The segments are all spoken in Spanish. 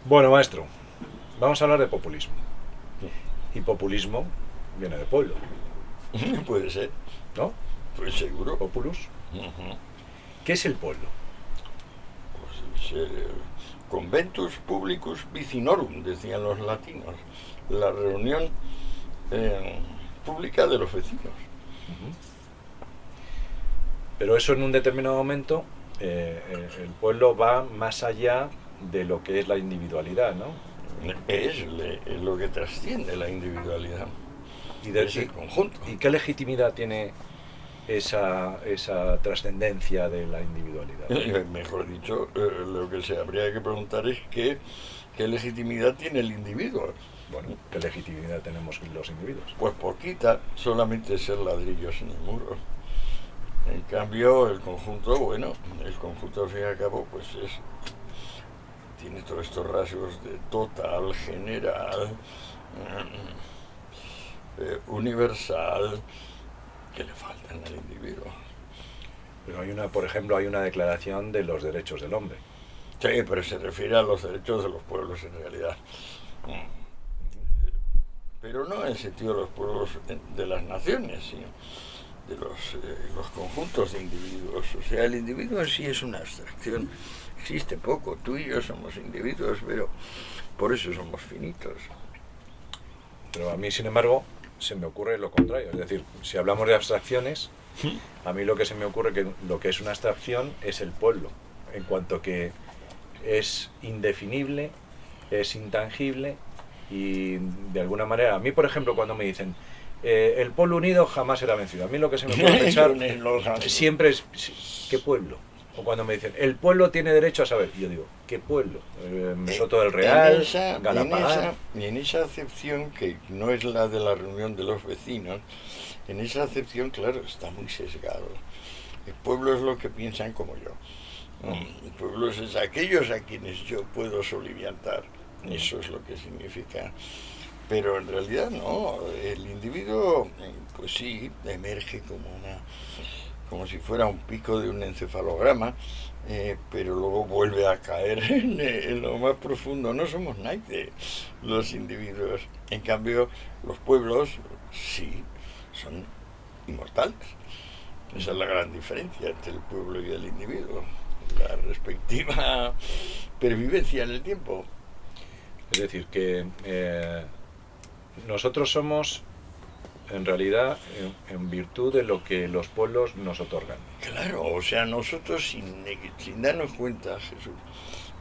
Bueno, maestro, vamos a hablar de populismo. Y populismo viene de pueblo, Puede ser, ¿no? pues seguro. Populus. Ujú. ¿Qué es el pueblo? Pues ser conventus publicus vicinorum, decían los latinos. La reunión eh, pública de los vecinos. Pero eso en un determinado momento, el pueblo va más allá de lo que es la individualidad, ¿no? Es lo que trasciende la individualidad. Y, Es el conjunto. y qué legitimidad tiene esa trascendencia de la individualidad? Mejor dicho, lo que se habría que preguntar es qué legitimidad tiene el individuo. Bueno, ¿qué legitimidad tenemos los individuos? Pues poquita, solamente ser ladrillos en el muro. En cambio, el conjunto, bueno, el conjunto al fin y al cabo, pues tiene todos estos rasgos de total, general, universal, que le faltan al individuo. Pero hay una, por ejemplo, hay una declaración de los derechos del hombre. Sí, pero se refiere a los derechos de los pueblos en realidad. Pero no en el sentido de los pueblos de las naciones, sino de los conjuntos de individuos. O sea, el individuo en sí es una abstracción. Existe poco. Tú y yo somos individuos, pero por eso somos finitos. Pero a mí, sin embargo, se me ocurre lo contrario. Es decir, si hablamos de abstracciones, a mí lo que se me ocurre que lo que es una abstracción es el pueblo, en cuanto que es indefinible, es intangible y de alguna manera, a mí por ejemplo cuando me dicen el pueblo unido jamás será vencido, a mí lo que se me puede pensar siempre es ¿qué pueblo? O cuando me dicen el pueblo tiene derecho a saber, yo digo ¿qué pueblo? Soto del Real, Galapagar. En esa acepción, que no es la de la reunión de los vecinos, en esa acepción, claro, está muy sesgado. El pueblo es lo que piensan como yo. El pueblo es aquellos a quienes yo puedo soliviantar. Eso es lo que significa. Pero en realidad no. El individuo, pues sí, emerge como si fuera un pico de un encefalograma, pero luego vuelve a caer en lo más profundo. No somos nadie los individuos. En cambio, los pueblos sí son inmortales. Esa es la gran diferencia entre el pueblo y el individuo, la respectiva pervivencia en el tiempo. Es decir, que nosotros somos en realidad en virtud de lo que los pueblos nos otorgan. Claro, o sea, nosotros sin darnos cuenta, Jesús,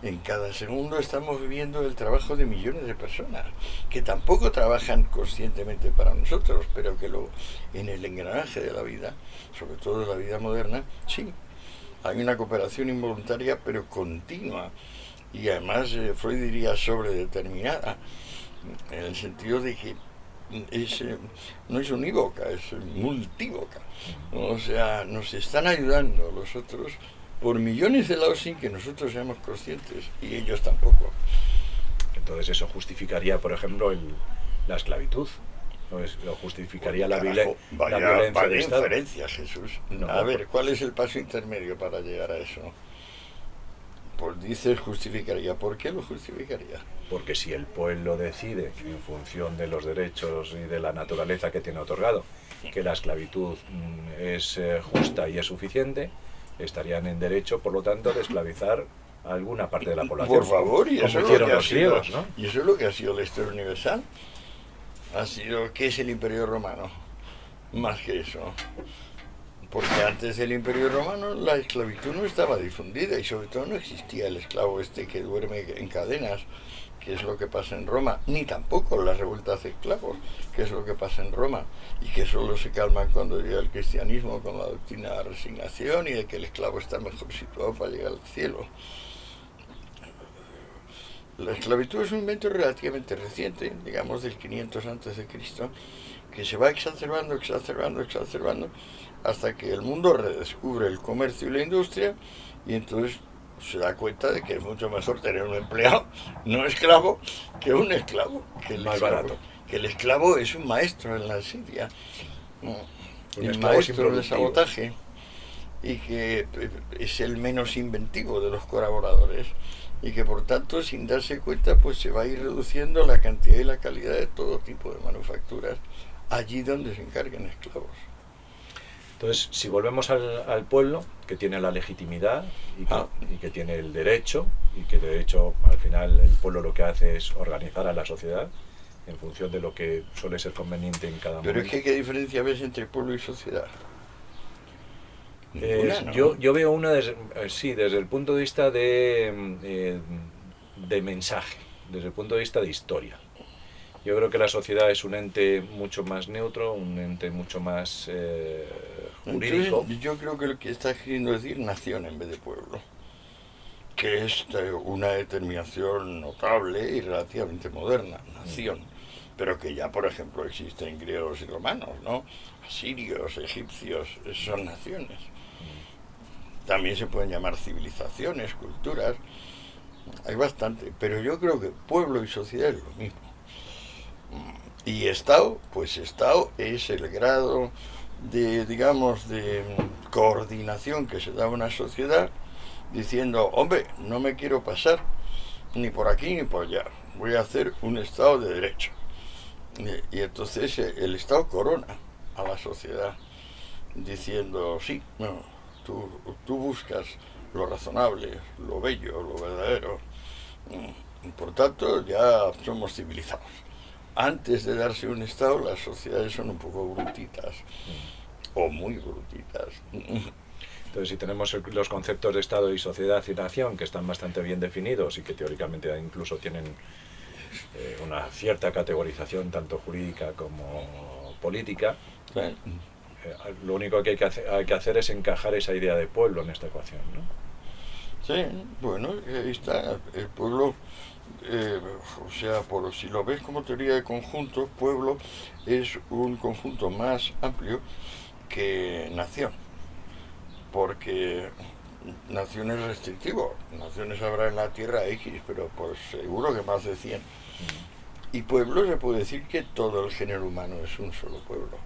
en cada segundo estamos viviendo el trabajo de millones de personas que tampoco trabajan conscientemente para nosotros, pero que en el engranaje de la vida, sobre todo de la vida moderna, sí, hay una cooperación involuntaria pero continua y además Freud diría sobredeterminada, en el sentido de que no es unívoca, es multívoca. O sea, nos están ayudando los otros por millones de lados sin que nosotros seamos conscientes y ellos tampoco. Entonces eso justificaría, por ejemplo, la esclavitud. ¿No? Lo justificaría Pues, carajo, la violencia vaya del Estado. inferencia, Jesús. No, A ver, ¿cuál es el paso intermedio para llegar a eso? Pues dices justificaría. ¿Por qué lo justificaría? porque si el pueblo decide, en función de los derechos y de la naturaleza que tiene otorgado, que la esclavitud es justa y es suficiente, estarían en derecho, por lo tanto, de esclavizar a alguna parte de la población. Por favor, y como eso es lo hicieron que ha los sido, griegos, ¿no? y eso es lo que ha sido la historia universal. Ha sido, ¿qué es el Imperio Romano? Más que eso. Porque antes del Imperio Romano la esclavitud no estaba difundida y sobre todo no existía el esclavo este que duerme en cadenas, que es lo que pasa en Roma, ni tampoco las revueltas de esclavos, que es lo que pasa en Roma, y que solo se calman cuando llega el cristianismo con la doctrina de la resignación y de que el esclavo está mejor situado para llegar al cielo. La esclavitud es un invento relativamente reciente, digamos del 500 antes de Cristo, que se va exacerbando, exacerbando, exacerbando, hasta que el mundo redescubre el comercio y la industria y entonces se da cuenta de que es mucho mejor tener un empleado no esclavo que un esclavo, Más barato. que el esclavo es un maestro en la Siria, Un el esclavo maestro de improductivo. sabotaje y que es el menos inventivo de los colaboradores. y que por tanto, sin darse cuenta, pues se va a ir reduciendo la cantidad y la calidad de todo tipo de manufacturas allí donde se encarguen esclavos. Entonces, si volvemos al pueblo, que tiene la legitimidad y que tiene el derecho, y que de hecho al final el pueblo lo que hace es organizar a la sociedad en función de lo que suele ser conveniente en cada Pero momento. es que, ¿qué diferencia ves entre pueblo y sociedad? Ninguna, ¿no? Yo veo una, sí, desde el punto de vista de mensaje, desde el punto de vista de historia. Yo creo que la sociedad es un ente mucho más neutro, un ente mucho más jurídico. Entonces, yo creo que lo que estás queriendo decir nación en vez de pueblo, que es una determinación notable y relativamente moderna, nación, pero que ya, por ejemplo, existen griegos y romanos, ¿no? Asirios, egipcios, son naciones. También se pueden llamar civilizaciones, culturas, hay bastante, pero yo creo que pueblo y sociedad es lo mismo. Y Estado, pues Estado es el grado de, digamos, de coordinación que se da a una sociedad diciendo, hombre, no me quiero pasar ni por aquí ni por allá, voy a hacer un Estado de derecho. Y entonces el Estado corona a la sociedad diciendo, sí, no, tú buscas lo razonable, lo bello, lo verdadero. Por tanto, ya somos civilizados. Antes de darse un Estado, las sociedades son un poco brutitas, o muy brutitas. Entonces, si tenemos los conceptos de Estado y sociedad y nación, que están bastante bien definidos y que teóricamente incluso tienen una cierta categorización, tanto jurídica como política, lo único que hay que hacer es encajar esa idea de pueblo en esta ecuación, ¿no? Sí, bueno, ahí está. El pueblo, o sea, si lo ves como teoría de conjuntos, pueblo es un conjunto más amplio que nación, porque nación es restrictivo, naciones habrá en la Tierra X, pero pues seguro que más de 100. Y pueblo se puede decir que todo el género humano es un solo pueblo.